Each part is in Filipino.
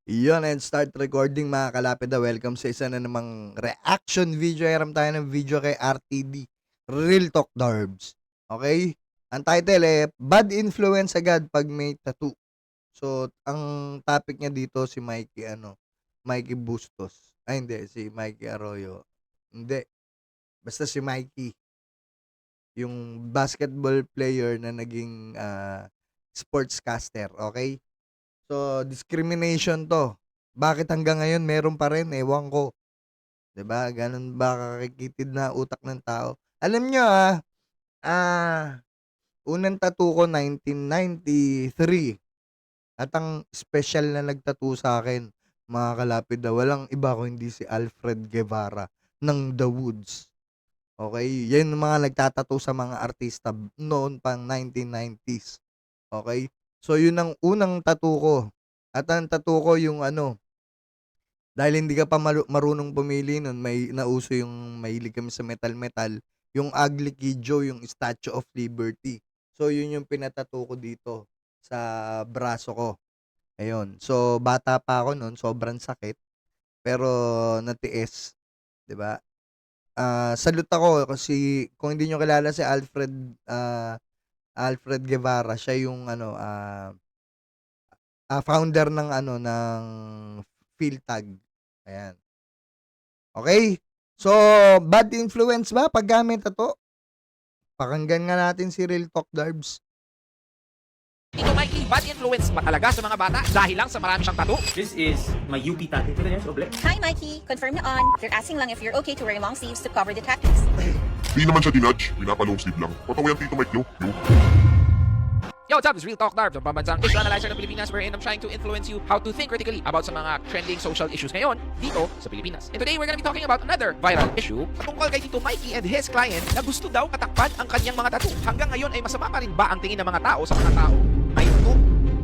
Iyon and start recording mga kalapit na welcome sa isa na namang reaction video. Hiram tayo ng video kay RTD. Real Talk Darbs. Okay? Ang title Bad Influence Agad Pag May Tattoo. So, ang topic niya dito si Mikey Bustos. Ay hindi, si Mikey Arroyo. Hindi, basta si Mikey. Yung basketball player na naging sportscaster. Okay? So, discrimination 'to. Bakit hanggang ngayon meron pa rin, ewan ko. 'Di ba, gano'n ba kakikitid na utak ng tao. Alam niyo, ah, unang tattoo ko 1993 at ang special na nag-tattoo sa'kin, mga kalapid walang iba kundi si Alfred Guevara ng The Woods. Okey, 'yan yung mga nagta-tattoo sa mga artista noon pang 1990s. Okey? So, yun ang unang tattoo ko at ang tattoo ko yung dahil hindi ka pa marunong pumili nun may nauso yung mahilig kami sa metal-metal, yung Ugly Kid Joe, yung Statue of Liberty. So, yun yung pinatattoo ko dito sa braso ko, ayun. So, bata pa ako nun, sobrang sakit, pero natiis, 'di ba? Salute ako kasi kung hindi niyo kilala si Alfred Guevara, siya yung founder ng PhilTag, ayan. Okay. So, bad influence ba paggamit tattoo? Pakinggan nga natin si Real Talk Darbs. Tito Mikey, bad influence ba talaga sa mga bata dahil lang sa marami siyang tattoo? This is my UP tattoo. Ito na oble. Hi, Mikey. Confirm na on. They're asking lang if you're okay to wear long sleeves to cover the tattoos. Di naman siya dinudge, pinapalong sleeve lang. Pataway ang Tito Mike nyo. Yo, what's up? This is Real Talk Darbs, ang pambansang issue analyzer ng Pilipinas wherein I'm trying to influence you how to think critically about sa mga trending social issues ngayon dito sa Pilipinas. And today, we're gonna be talking about another viral issue patungkol kay Tito Mikey and his client na gusto daw katakpan ang kanyang mga tattoo. Hanggang ngayon ay masama pa rin ba ang tingin ng mga tao sa mga tao may tattoo?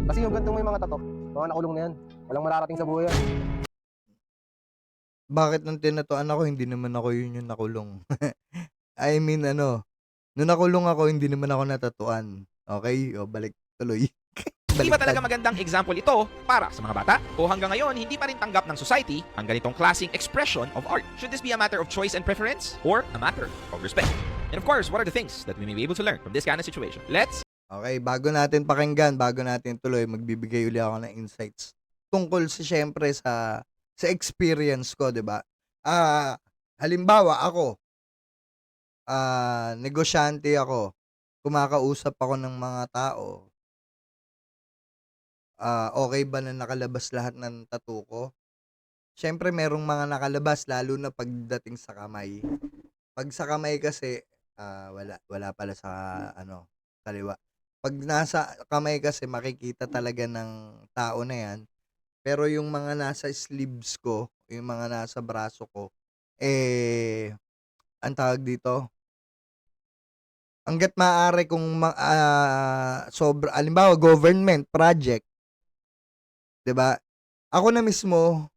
Kasi yung gantong may mga tatok, mga nakulong na yan. Walang mararating sa buhay yan. Bakit nung tinatuan ako, hindi naman ako yun yung nakulong. I mean nung nakulong ako, hindi naman ako natatuan. Okay? O, balik tuloy. Hindi ba talaga Baliktad. magandang example ito para sa mga bata? O hanggang ngayon, hindi pa rin tanggap ng society ang ganitong klaseng expression of art? Should this be a matter of choice and preference or a matter of respect? And of course, what are the things that we may be able to learn from this kind of situation? Let's Okay, bago natin pakinggan, bago natin tuloy, magbibigay uli ako ng insights tungkol siyempre sa experience ko, 'di ba? Halimbawa ako, negosyante ako, kumakausap ako ng mga tao, okey ba na nakalabas lahat ng tattoo ko? Siyempre merong mga nakalabas lalo na pagdating sa kamay. 'Pag sa kamay kasi, wala pala sa kaliwa. 'Pag nasa kamay kasi makikita talaga ng tao na 'yan, pero yung mga nasa sleeves ko, yung mga nasa braso ko, ang tawag dito, hangga't maaari kung halimbawa government project, 'di ba? Ako na mismo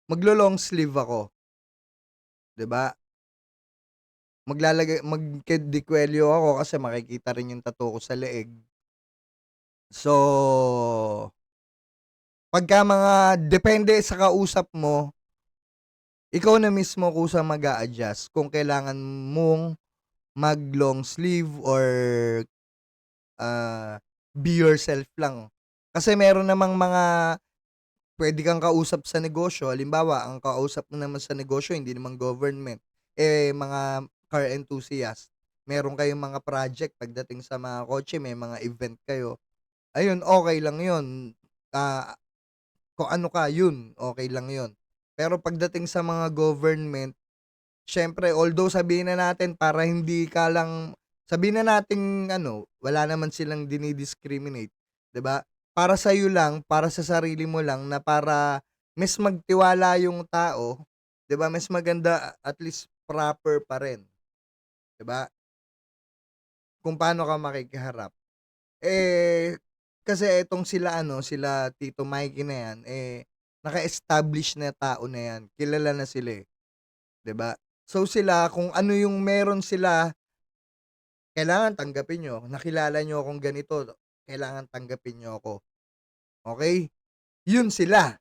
maglo-long sleeve ako, 'di ba? Magkedikwelyo ako kasi makikita rin yung tattoo ko sa leeg. So, pagka mga depende sa kausap mo, ikaw na mismo kusa mag-a-adjust kung kailangan mong mag-long sleeve or be yourself lang. Kasi meron namang mga puwede kang kausap sa negosyo. Halimbawa, ang kausap mo naman sa negosyo hindi naman government, mga car enthusiast. Meron kayong mga project pagdating sa mga kotse, may mga event kayo. Ayun, okey lang 'yun. Ah, kung ano ka, 'yun, okey lang 'yun. Pero pagdating sa mga government, siyempre although sabihin na natin para hindi ka lang sabihin na nating wala naman silang dini-discriminate, 'di ba? Para sa'yo lang, para sa sarili mo lang na para mas magtiwala yung tao, 'di ba, mas maganda at least proper pa rin, 'di ba? Kung paano ka makikiharap. Eh, kasi etong sila Tito Mikey na 'yan, naka-establish na tao na 'yan, kilala na sila, 'di ba? So sila kung ano yung meron sila, kailangan tanggapin niyo. Nakilala niyo akong ganito, kailangan tanggapin niyo ako, okey? Yun sila.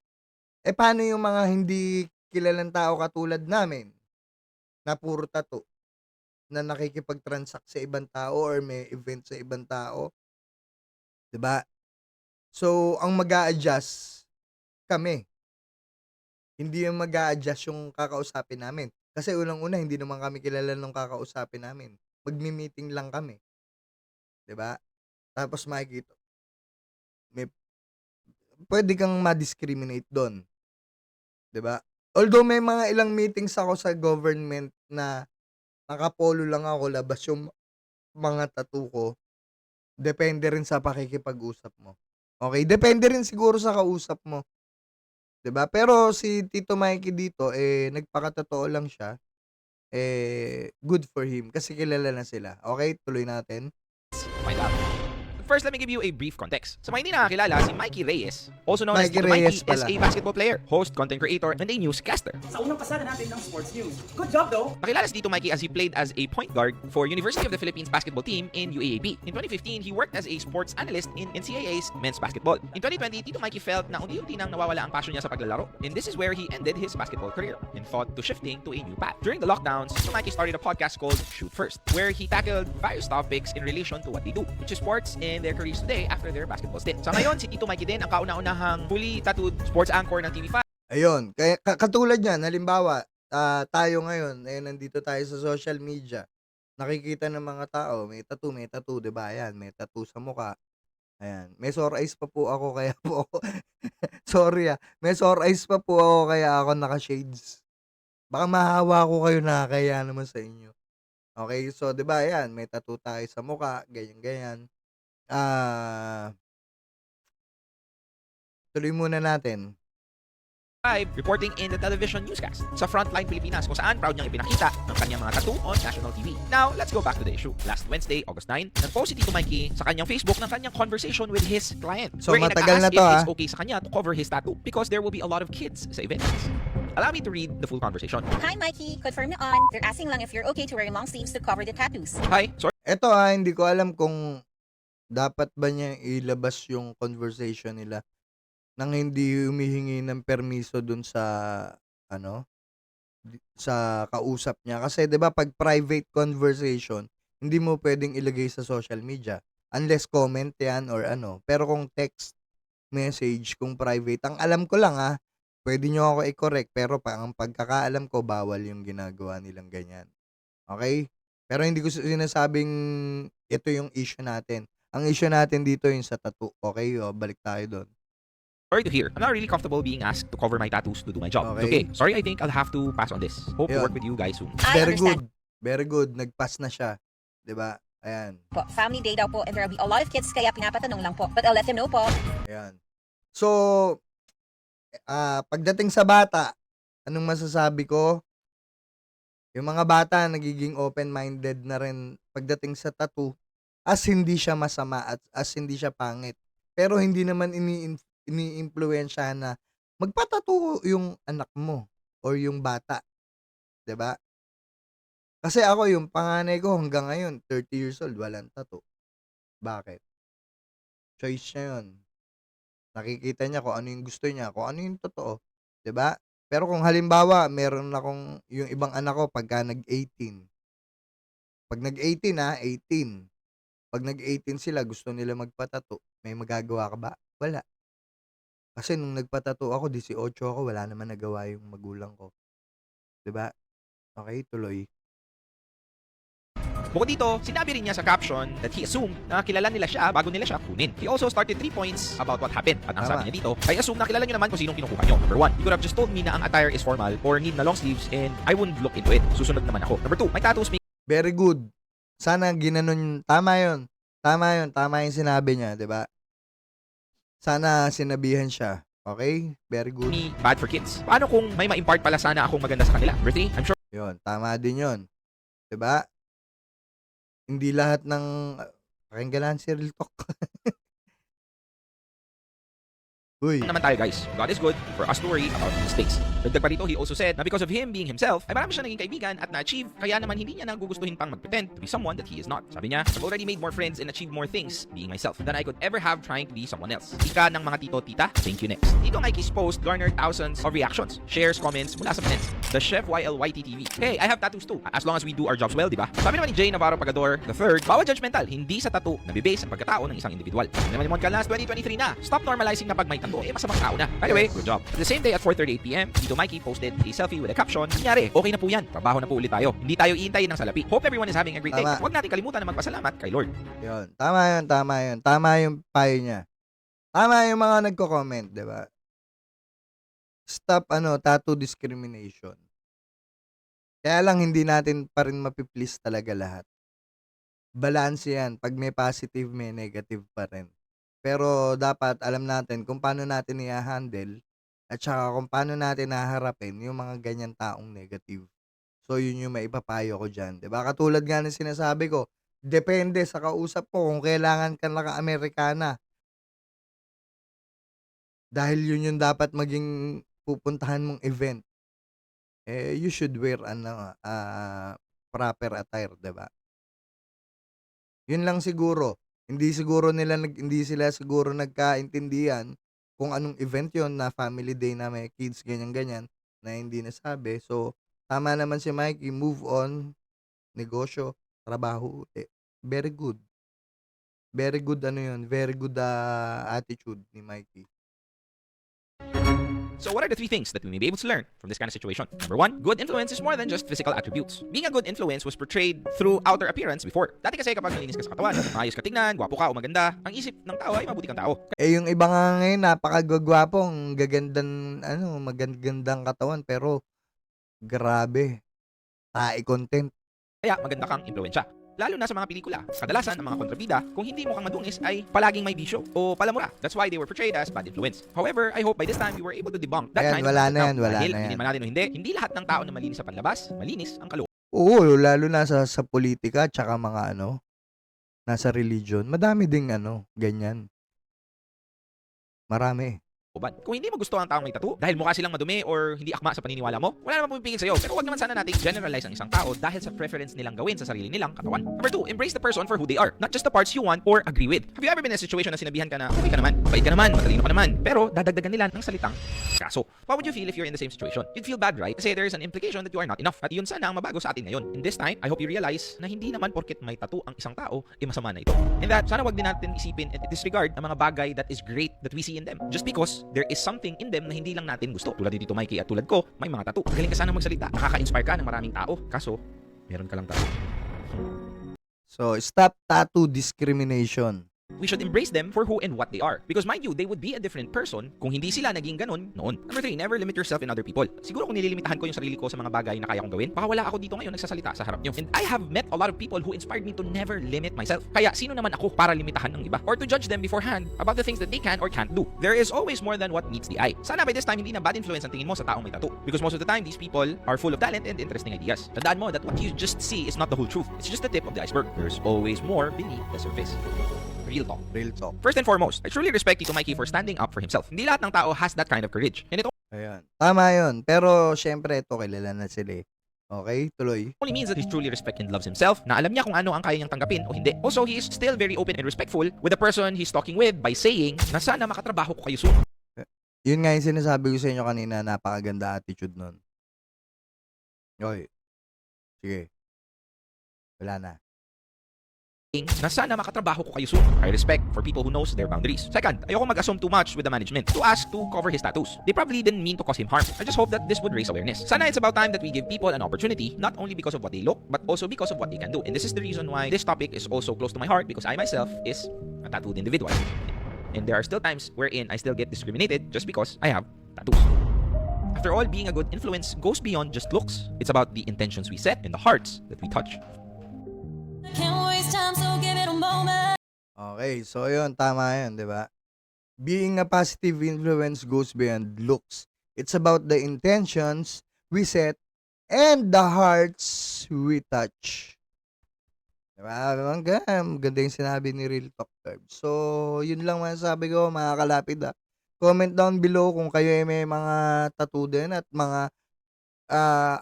Eh, paano yung mga hindi kilalang tao katulad namin na puro tattoo, na nakikipag-transact sa ibang tao or may event sa ibang tao, 'di ba? So, ang mag-a-adjust kami, hindi yung mag-a-adjust yung kakausapin namin. Kasi unang-una hindi naman kami kilala nung kakausapin namin, magme-meeting lang kami, 'di ba? Tapos makikita may puwede kang ma-discriminate dun, 'di ba? Although may mga ilang meetings ako sa government na naka-polo lang ako, labas yung mga tattoo ko, depende rin sa pakikipag-usap mo. Okey, depende rin siguro sa kausap mo, 'di ba? Pero si Tito Mikey dito, eh, nagpakatotoo lang siya, eh, good for him kasi kilala na sila. Okey, tuloy natin. Find out. But first, let me give you a brief context. Sa mga hindi nakakilala, si Mikey Reyes, also known as Mikey Tito Reyes Mikey, is pala. a basketball player, host, content creator, and a newscaster. Sa unang pasada natin ng sports news. Good job though! Nakilala si Tito Mikey as he played as a point guard for University of the Philippines basketball team in UAAP. In 2015, he worked as a sports analyst in NCAA's men's basketball. In 2020, Tito Mikey felt na unti-unti nang nawawala ang passion niya sa paglalaro. And this is where he ended his basketball career and thought to shifting to a new path. During the lockdowns, Tito Mikey started a podcast called Shoot First, where he tackled various topics in relation to what they do, which is sports and their careers today after their basketball stint. Sa ngayon, si Tito Mikey din ang kauna-unahang fully tattooed sports anchor ng TV5. Ayun, kaya katulad niyan, halimbawa, tayo ngayon, eh, nandito tayo sa social media, nakikita ng mga tao, may tattoo, 'di ba? Ayan, may tattoo sa mukha, ayan. May sore eyes pa po ako kaya po ako sorry, may sore eyes pa po ako kaya ako naka-shades. Baka mahawa ko kayo, nakakahiya naman sa inyo. Okey, so 'di ba, ayan, may tattoo tayo sa mukha, ganyan-ganyan. Ah, tuloy muna natin. Reporting in the television newscast sa Frontline Pilipinas kung saan proud niyang ipinakita ang kanyang mga tattoo on national TV. Now, let's go back to the issue. Last Wednesday, August 9, nag-post si Tito Mikey sa kanyang Facebook ng kanyang conversation with his client. So, wherein matagal na nag-ask to, if it's okay sa kanya to cover his tattoo because there will be a lot of kids sa events. Allow me to read the full conversation. Hi, Mikey. Confirm na on. They're asking lang if you're okay to wearing long sleeves to cover the tattoos. Hi, sorry Eto, hindi ko alam kung dapat ba niya ilabas yung conversation nila nang hindi humihingi ng permiso dun sa ano, sa kausap niya. Kasi 'di ba 'pag private conversation, hindi mo puwedeng ilagay sa social media unless comment 'yan or ano. Pero kung text message, kung private, ang alam ko lang, puwede niyo ako i-correct pero ang pagkakaalam ko bawal yung ginagawa nilang ganyan, okey? Pero hindi ko sinasabing ito yung issue natin. Ang issue natin dito yung sa tattoo, okey? O balik tayo dun. to hear. I'm not really comfortable being asked to cover my tattoos to do my job. It's Okay. okay. Sorry, I think I'll have to pass on this. Hope to Yun. work with you guys soon. I Very understand good, very good, nag-pass na siya, 'di ba? Ayan, po. Family day daw po and there will be a lot of kids kaya pinapatanong lang po. But I'll let him know po. ayan. So, pagdating sa bata, anong masasabi ko? Yung mga bata nagiging open-minded na rin pagdating sa tattoo, as hindi siya masama at as hindi siya pangit. Pero hindi naman iniimpluwensyahan na magpa-tattoo yung anak mo or yung bata, 'di ba? Kasi ako yung panganay ko hanggang ngayon 30 years old walang tattoo. Bakit? Choice niya 'yun. Nakikita niya kung ano yung gusto niya, kung ano yung totoo, 'di ba? Pero kung halimbawa meron akong yung ibang anak ko pagka nag-18, 'pag nag-18, 18. 'Pag nag-18 sila gusto nila magpa-tattoo, may magagawa ka ba? Wala. Kasi nung nagpa-tattoo ako 18 ako wala naman nagawa yung magulang ko, 'di ba? Okey, tuloy. Bukod dito, sinabi rin niya sa caption that he assumed na kilala nila siya bago nila siya kunin. He also started 3 points about what happened. At ang Tama. sabi niya dito, I assume na kilala niyo naman kung sinong kinukuha niyo. Number 1, you could have just told me na ang attire is formal or need na long sleeves and I wouldn't look into it. Susunod naman ako. Number 2, my tattoos make Very good. Sana ginanon tama 'yun. Tama 'yun, tama yung sinabi niya, 'di ba? Sana sinabihan siya, okey? Very good. me bad for kids. Paano kung may ma-impart pala sana akong maganda sa kanila? Number 3, I'm sure 'Yun, tama din 'yun, 'di ba? Hindi lahat ng pakinggan natin si Real Talk. Uy, naman tayo guys. God is good for us to worry about mistakes. Dagdag pa rito, he also said na because of him being himself, ay marami siya naging kaibigan at na-achieve, kaya naman hindi niya nagugustuhin pang mag-pretend to be someone that he is not. Sabi niya, I've already made more friends and achieved more things being myself than I could ever have trying to be someone else. Ika ng mga tito-tita, thank you next. Dito ang Mikey's post garnered thousands of reactions, shares, comments mula sa fans. The Chef YLYTTV. Hey, I have tattoos too. As long as we do our jobs well, di ba? Sabi naman ni Jay Navarro Pagador III, bawat judgmental, hindi sa tattoo, nabibase ang pagkatao ng isang individual. Sabi naman ni Mon Calnas, 2023 na. Stop normalizing na pag may tattoo, masamang tao na. By the way, good job. The same day at 4:38 PM, Tito Mikey posted a selfie with a caption, "Nangyari, okay na po yan. Trabaho na po ulit tayo. Hindi tayo iintayin ng salapi. Hope everyone is having a great day. Tama. Huwag natin kalimutan na magpasalamat kay Lord." yun. Tama yun, tama yun. Tama yung payo niya. Tama yung mga nagko-comment, di ba? Stop, tattoo discrimination. Kaya lang hindi natin pa rin mapiplease talaga lahat. Balance yan. Pag may positive, may negative pa rin. Pero dapat alam natin kung paano natin i-handle at saka kung paano natin haharapin yung mga ganyan taong negative. So, yun yung maipapayo ko dyan. Diba? Katulad nga ng sinasabi ko, depende sa kausap ko kung kailangan ka naka-Amerikana. Dahil yun yung dapat maging pupuntahan mong event. You should wear proper attire, diba? Yun lang siguro. Hindi sila siguro nagkaintindihan kung anong event yon na family day na may kids, ganyan-ganyan, na hindi nasabi. So, tama naman si Mikey, move on, negosyo, trabaho ulit. Very good. Very good very good attitude ni Mikey. So what are the 3 things that we may be able to learn from this kind of situation? Number 1, good influence is more than just physical attributes. Being a good influence was portrayed through outer appearance before. Dati kasi kapag malinis ka sa katawan, maayos ka tingnan, gwapo ka o maganda, ang isip ng tao ay mabuti kang tao. Yung iba nga ngayon, napakagwapong, magagandang katawan, pero grabe, tae content. Kaya maganda kang impluwensya. Lalo na sa mga pelikula. Kadalasan ang mga kontrabida, kung hindi mo kang madungis ay palaging may bisyo o palamura. That's why they were portrayed as bad influence. However, I hope by this time we were able to debunk that Ayan, kind wala of na yan, wala dahil, na yan. aminin man natin o hindi lahat ng tao na malinis sa panlabas, malinis ang kalooban. Oo, lalo na sa politika, tsaka mga nasa religion. Madami ding ganyan. Marami. Kung hindi mo gusto ang taong may tattoo dahil mukha silang madumi or hindi akma sa paniniwala mo, wala naman pumipigil sa'yo. Pero wag naman sana nating generalize ang isang tao dahil sa preference nilang gawin sa sarili nilang katawan. Number 2, embrace the person for who they are, not just the parts you want or agree with. Have you ever been in a situation na sinabihan ka na, okay ka naman, mabait ka naman, matalino ka naman, pero dadagdagan nila ng salitang kaso? What would you feel if you're in the same situation? You'd feel bad, right? Kasi there is an implication that you are not enough. At yun sana ang mabago sa atin ngayon. In this time, I hope you realize na hindi naman porket may tattoo ang isang tao, masama na ito. And that, sana wag din natin isipin at disregard ang mga bagay that is great that we see in them. Just because there is something in them na hindi lang natin gusto. Tulad ni Tito Mikey at tulad ko, may mga tattoo. Magaling ka sana magsalita. Nakaka-inspire ka ng maraming tao. Kaso, meron ka lang tattoo. So, stop tattoo discrimination. We should embrace them for who and what they are. Because mind you, they would be a different person kung hindi sila naging ganun noon. Number 3, never limit yourself in other people. Siguro kung nililimitahan ko yung sarili ko sa mga bagay na kaya kong gawin, baka wala ako dito ngayon nagsasalita sa harap nyo. And I have met a lot of people who inspired me to never limit myself. Kaya sino naman ako para limitahan ng iba? Or to judge them beforehand about the things that they can or can't do. There is always more than what meets the eye. Sana by this time hindi na bad influence ang tingin mo sa taong may tattoo. Because most of the time, these people are full of talent and interesting ideas. Tandaan mo that what you just see is not the whole truth. It's just the tip of the iceberg. There's always more beneath the surface. Real talk. Real talk. First and foremost, I truly respect Tito Mikey for standing up for himself. Hindi lahat ng tao has that kind of courage. And it Ayan. Tama yun. Pero, syempre, ito, kilala na sila eh. Okay, tuloy. only means that he truly respects and loves himself, na alam niya kung ano ang kaya niyang tanggapin o hindi. Also, he is still very open and respectful with the person he's talking with by saying na sana makatrabaho ko kayo soon. Yun nga yung sinasabi ko sa inyo kanina, napakaganda attitude nun. Okay. Sige. Wala na. Na sana makatrabaho ko kayo soon. I respect for people who knows their boundaries. Second, ayoko mag-assume too much with the management to ask to cover his tattoos. They probably didn't mean to cause him harm. I just hope that this would raise awareness. Sana it's about time that we give people an opportunity, not only because of what they look, but also because of what they can do. And this is the reason why this topic is also close to my heart, because I myself is a tattooed individual. And there are still times wherein I still get discriminated just because I have tattoos. After all, being a good influence goes beyond just looks. It's about the intentions we set and the hearts that we touch. Okay, so yun, tama yun, di ba? Being a positive influence goes beyond looks. It's about the intentions we set and the hearts we touch. Diba? Ganda yung sinabi ni Real Talk Term. So, yun lang masasabi ko, mga kalapid. Comment down below kung kayo ay may mga tattoo din at mga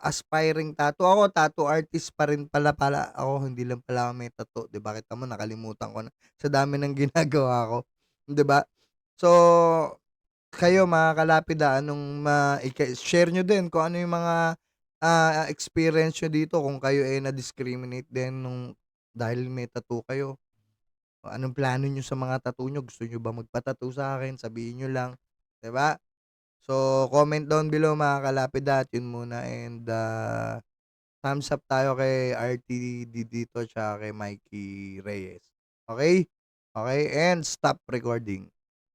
aspiring tattoo. Ako, tattoo artist pa rin pala ako. Hindi lang pala ako may tattoo. 'Di ba? Kita mo, nakalimutan ko na. Sa dami ng ginagawa ko. 'Di ba? So, kayo mga kalapida, share nyo din kung ano yung mga experience nyo dito. Kung kayo ay na-discriminate din dahil may tattoo kayo. Anong plano nyo sa mga tattoo nyo? Gusto nyo ba magpa-tattoo sa akin? Sabihin nyo lang. 'Di ba? So, comment down below mga kalapida at yun muna and thumbs up tayo kay RTD dito tsaka kay Mikey Reyes. Okay? Okay, and stop recording.